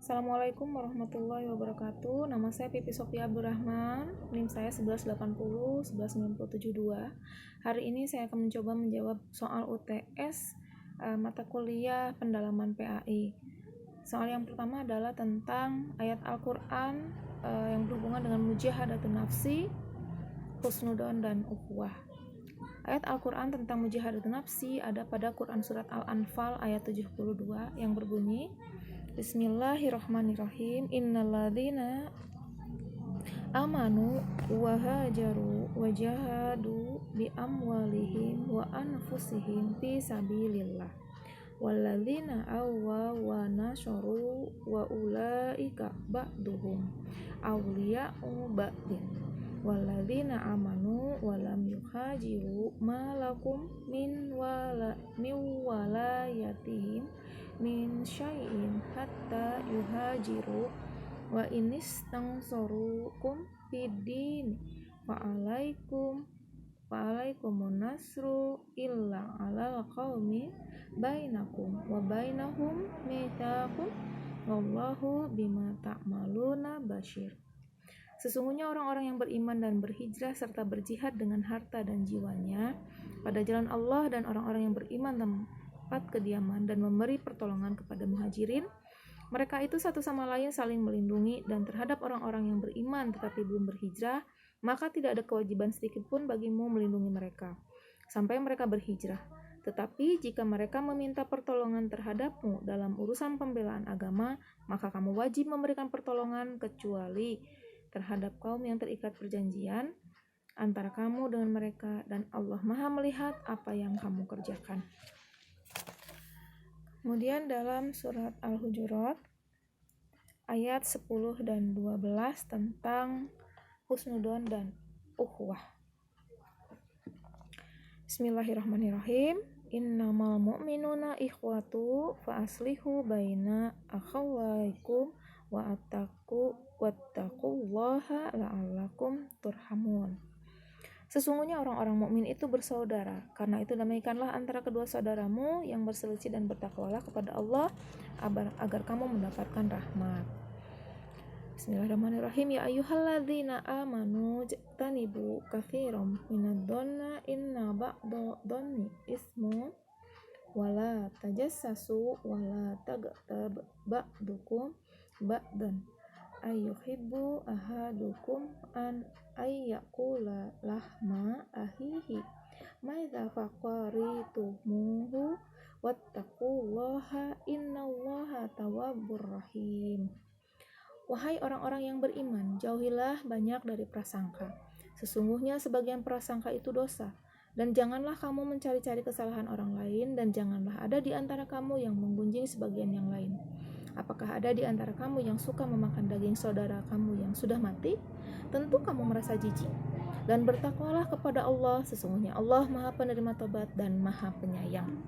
Assalamualaikum warahmatullahi wabarakatuh. Nama saya Pipi Sofia Abdurrahman. NIM saya 1180 11972. Hari ini saya akan mencoba menjawab soal UTS mata kuliah pendalaman PAI. Soal yang pertama adalah tentang ayat Al-Quran yang berhubungan dengan mujahadatun nafsi, husnudon, dan ukhuwah. Ayat Al-Quran tentang mujahadatun nafsi ada pada Quran Surat Al-Anfal ayat 72 yang berbunyi, Bismillahirrahmanirrahim. Innalladzina amanu wa hajaru wa jahadu bi amwalihim wa anfusihim fi sabilillah walladzina awwa wa nasharu wa ulaika ba'duhum awliya'u ba'din walladzina amanu wa lam yuhajiru ma lakum min walayatihim min syai'in hatta yuhajiru wa inistansorukum fiddin fa'alaikumun nasru illa alal qaumi bainakum wa bainahum mitsaqun wallahu bima ta'maluna basyir. Sesungguhnya orang-orang yang beriman dan berhijrah serta berjihad dengan harta dan jiwanya pada jalan Allah dan orang-orang yang beriman tempat kediaman dan memberi pertolongan kepada muhajirin, mereka itu satu sama lain saling melindungi, dan terhadap orang-orang yang beriman tetapi belum berhijrah, maka tidak ada kewajiban sedikit pun bagimu melindungi mereka sampai mereka berhijrah. Tetapi jika mereka meminta pertolongan terhadapmu dalam urusan pembelaan agama, maka kamu wajib memberikan pertolongan kecuali terhadap kaum yang terikat perjanjian antara kamu dengan mereka, dan Allah Maha melihat apa yang kamu kerjakan. Kemudian dalam surat Al-Hujurat ayat 10 dan 12 tentang husnudon dan ukhuwah. Bismillahirrahmanirrahim. Innamal mu'minuna ikhwatu fa aslihu baina akhawaikum wa wattaqullaha la'allakum turhamun. Sesungguhnya orang-orang mukmin itu bersaudara, karena itu damaikanlah antara kedua saudaramu yang berselisih dan bertakwalah kepada Allah agar kamu mendapatkan rahmat. Bismillahirrahmanirrahim. Ya ayyuhalladzina amanu jtanibu katsiran minadh-dhanni inna ba'dadh-dhanni ismun wala tajassasu wala taghtab ba'dukum ba'dan ayyuhibbu ahadukum an ayyakula lahma ahihi maidza faqaritumuhu wattaqullaha innallaha tawwabur rahim. Wahai orang-orang yang beriman, jauhilah banyak dari prasangka. Sesungguhnya sebagian prasangka itu dosa. Dan janganlah kamu mencari-cari kesalahan orang lain, dan janganlah ada di antara kamu yang menggunjing sebagian yang lain. Apakah ada di antara kamu yang suka memakan daging saudara kamu yang sudah mati? Tentu kamu merasa jijik. Dan bertakwalah kepada Allah, sesungguhnya Allah Maha Penerima Tobat dan Maha Penyayang.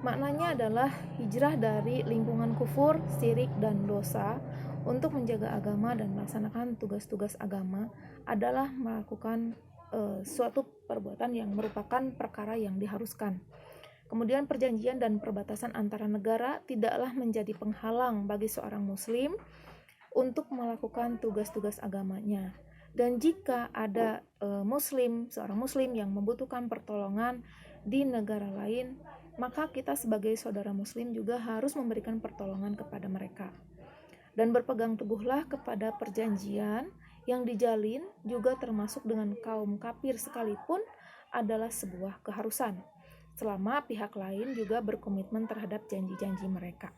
Maknanya adalah hijrah dari lingkungan kufur, syirik, dan dosa untuk menjaga agama dan melaksanakan tugas-tugas agama adalah melakukan suatu perbuatan yang merupakan perkara yang diharuskan. Kemudian perjanjian dan perbatasan antara negara tidaklah menjadi penghalang bagi seorang muslim untuk melakukan tugas-tugas agamanya. Dan jika ada seorang muslim yang membutuhkan pertolongan di negara lain, maka kita sebagai saudara muslim juga harus memberikan pertolongan kepada mereka. Dan berpegang teguhlah kepada perjanjian yang dijalin juga termasuk dengan kaum kafir sekalipun adalah sebuah keharusan, selama pihak lain juga berkomitmen terhadap janji-janji mereka.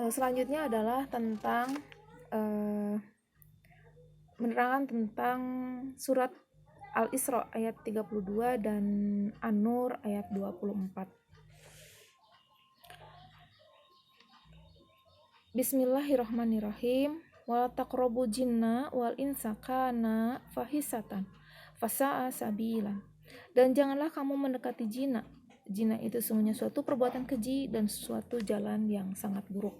Selanjutnya adalah tentang menerangkan tentang surat Al-Isra ayat 32 dan An-Nur ayat 24. Bismillahirrahmanirrahim. Wala taqrabu jinna wal insa kana fahisatan fasa'a sabilan. Dan janganlah kamu mendekati jina. Jina itu sesungguhnya suatu perbuatan keji dan suatu jalan yang sangat buruk.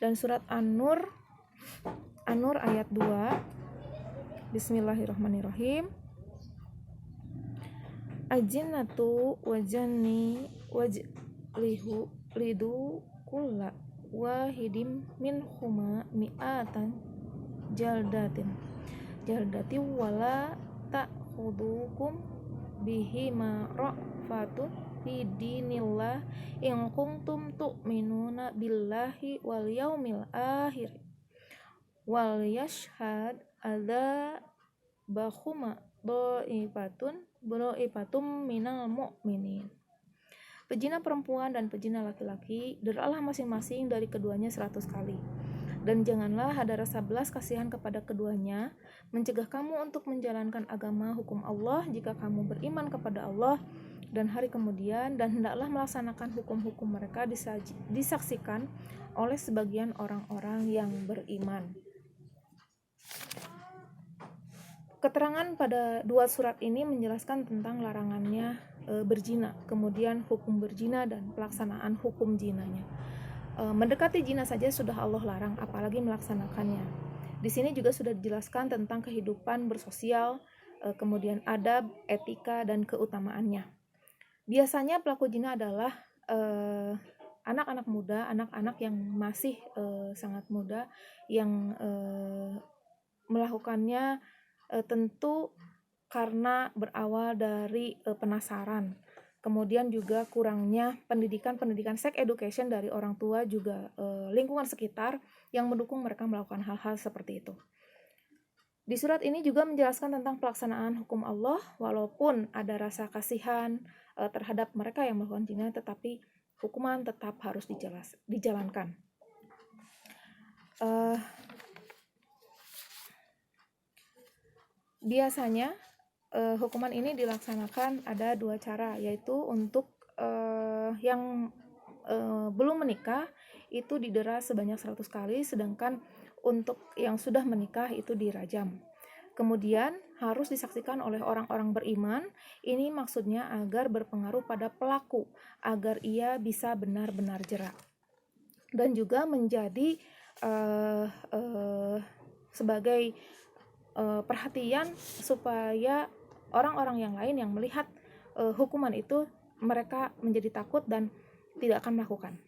Dan surat An-Nur ayat 2. Bismillahirrahmanirrahim. Ajinnatu wajani wajlihu lidu kulla wahidim minhuma mi'atan jaldati wala ta'khudukum bihima ra'fatun fi dinillah in kuntum tu'minuna billahi wal yaumil akhir wal yashhad adzabahuma dha'ifatum minal mu'minin. Pezina perempuan dan pezina laki-laki, deralah masing-masing dari keduanya 100 kali. Dan janganlah ada rasa belas kasihan kepada keduanya, mencegah kamu untuk menjalankan agama hukum Allah jika kamu beriman kepada Allah dan hari kemudian, dan hendaklah melaksanakan hukum-hukum mereka disaksikan oleh sebagian orang-orang yang beriman. Keterangan pada dua surat ini menjelaskan tentang larangannya berzina, kemudian hukum berzina dan pelaksanaan hukum zinanya. Mendekati zina saja sudah Allah larang, apalagi melaksanakannya. Di sini juga sudah dijelaskan tentang kehidupan bersosial, kemudian adab, etika, dan keutamaannya. Biasanya pelaku zina adalah anak-anak muda, anak-anak yang masih sangat muda, yang melakukannya tentu karena berawal dari penasaran. Kemudian juga kurangnya pendidikan sex education dari orang tua, juga lingkungan sekitar yang mendukung mereka melakukan hal-hal seperti itu. Di surat ini juga menjelaskan tentang pelaksanaan hukum Allah, walaupun ada rasa kasihan terhadap mereka yang melakukan zina, tetapi hukuman tetap harus dijalankan. Biasanya hukuman ini dilaksanakan ada dua cara, yaitu untuk yang belum menikah itu didera sebanyak 100 kali, sedangkan untuk yang sudah menikah itu dirajam. Kemudian harus disaksikan oleh orang-orang beriman. Ini maksudnya agar berpengaruh pada pelaku, agar ia bisa benar-benar jera, dan juga menjadi sebagai perhatian supaya orang-orang yang lain yang melihat hukuman itu, mereka menjadi takut dan tidak akan melakukan.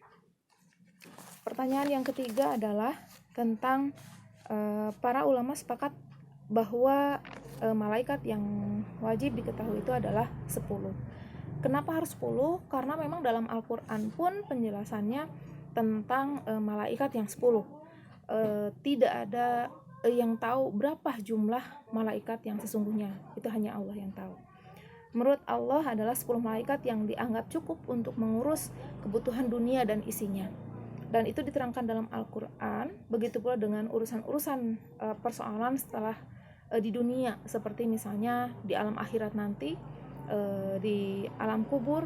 Pertanyaan yang ketiga adalah tentang para ulama sepakat bahwa malaikat yang wajib diketahui itu adalah 10. Kenapa harus 10? Karena memang dalam Al-Quran pun penjelasannya tentang malaikat yang 10. Tidak ada yang tahu berapa jumlah malaikat yang sesungguhnya, itu hanya Allah yang tahu. Menurut Allah adalah 10 malaikat yang dianggap cukup untuk mengurus kebutuhan dunia dan isinya. Dan itu diterangkan dalam Al-Quran. Begitu pula dengan urusan-urusan persoalan setelah di dunia, seperti misalnya di alam akhirat nanti, di alam kubur,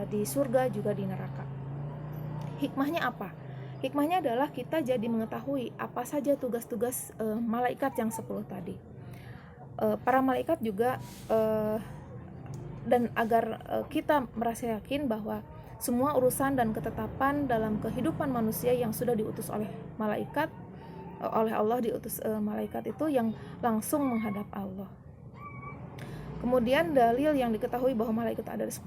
di surga, juga di neraka. Hikmahnya apa? Hikmahnya adalah kita jadi mengetahui apa saja tugas-tugas malaikat yang 10 tadi. Para malaikat juga dan agar kita merasa yakin bahwa semua urusan dan ketetapan dalam kehidupan manusia yang sudah diutus oleh malaikat, oleh Allah diutus malaikat itu yang langsung menghadap Allah. Kemudian dalil yang diketahui bahwa malaikat ada 10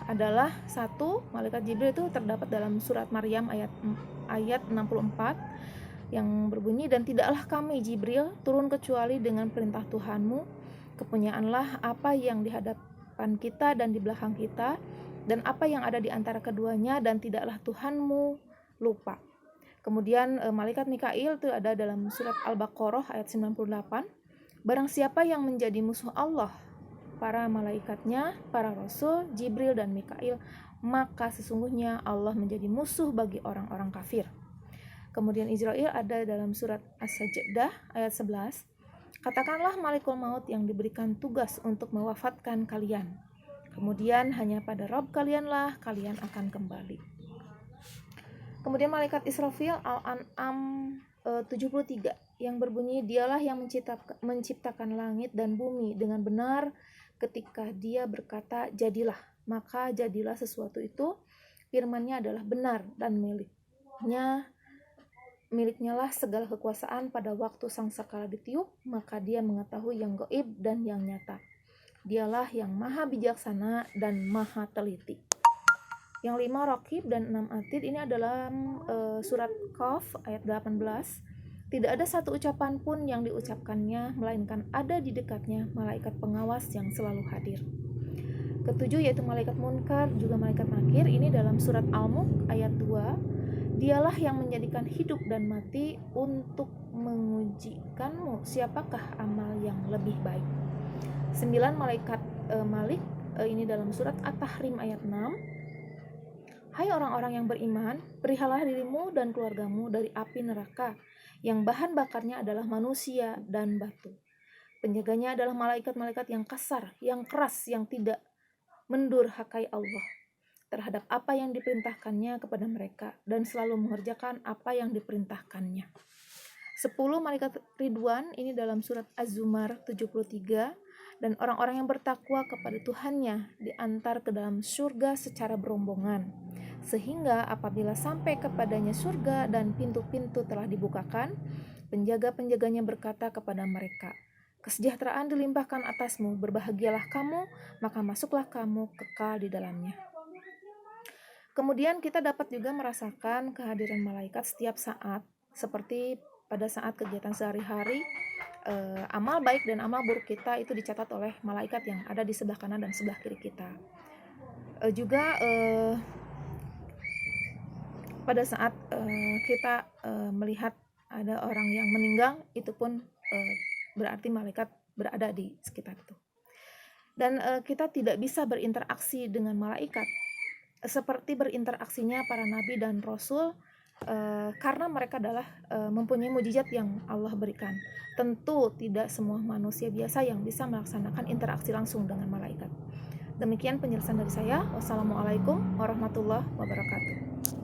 adalah 1, malaikat Jibril itu terdapat dalam surat Maryam ayat 64 yang berbunyi, dan tidaklah kami Jibril turun kecuali dengan perintah Tuhanmu, kepunyaanlah apa yang di hadapan kita dan di belakang kita, dan apa yang ada di antara keduanya, dan tidaklah Tuhanmu lupa. Kemudian malaikat Mikail itu ada dalam surat Al-Baqarah ayat 98. Barang siapa yang menjadi musuh Allah, para malaikatnya, para rasul, Jibril dan Mikail, maka sesungguhnya Allah menjadi musuh bagi orang-orang kafir. Kemudian Israel ada dalam surat As-Sajdah ayat 11. Katakanlah malaikat maut yang diberikan tugas untuk mewafatkan kalian. Kemudian hanya pada Rabb kalianlah kalian akan kembali. Kemudian malaikat Israfil Al-An'am 73 yang berbunyi, dialah yang menciptakan langit dan bumi dengan benar ketika dia berkata jadilah, maka jadilah sesuatu itu. Firman-Nya adalah benar dan miliknya lah segala kekuasaan. Pada waktu sangkakala ditiup, maka dia mengetahui yang gaib dan yang nyata. Dialah yang maha bijaksana dan maha teliti. Yang 5 Raqib dan 6 Atid ini adalah surat Qaf ayat 18. Tidak ada satu ucapan pun yang diucapkannya, melainkan ada di dekatnya malaikat pengawas yang selalu hadir. Ketujuh yaitu malaikat munkar, juga malaikat nakir. Ini dalam surat Al-Mulk ayat 2. Dialah yang menjadikan hidup dan mati untuk mengujikanmu siapakah amal yang lebih baik. 9 malaikat Malik, ini dalam surat At-Tahrim ayat 6. Hai orang-orang yang beriman, berihalah dirimu dan keluargamu dari api neraka yang bahan bakarnya adalah manusia dan batu. Penjaganya adalah malaikat-malaikat yang kasar, yang keras, yang tidak mendurhakai Allah terhadap apa yang diperintahkannya kepada mereka dan selalu mengerjakan apa yang diperintahkannya. 10 malaikat Ridwan, ini dalam surat Az-Zumar 73. Dan orang-orang yang bertakwa kepada Tuhannya diantar ke dalam surga secara berombongan, sehingga apabila sampai kepadanya surga dan pintu-pintu telah dibukakan, penjaga-penjaganya berkata kepada mereka, kesejahteraan dilimpahkan atasmu, berbahagialah kamu, maka masuklah kamu kekal di dalamnya. Kemudian kita dapat juga merasakan kehadiran malaikat setiap saat, seperti pada saat kegiatan sehari-hari, amal baik dan amal buruk kita itu dicatat oleh malaikat yang ada di sebelah kanan dan sebelah kiri kita. Juga pada saat kita melihat ada orang yang meninggal, itu pun berarti malaikat berada di sekitar itu. Dan kita tidak bisa berinteraksi dengan malaikat seperti berinteraksinya para nabi dan rasul, karena mereka adalah mempunyai mukjizat yang Allah berikan. Tentu tidak semua manusia biasa yang bisa melaksanakan interaksi langsung dengan malaikat. Demikian penjelasan dari saya. Wassalamualaikum warahmatullahi wabarakatuh.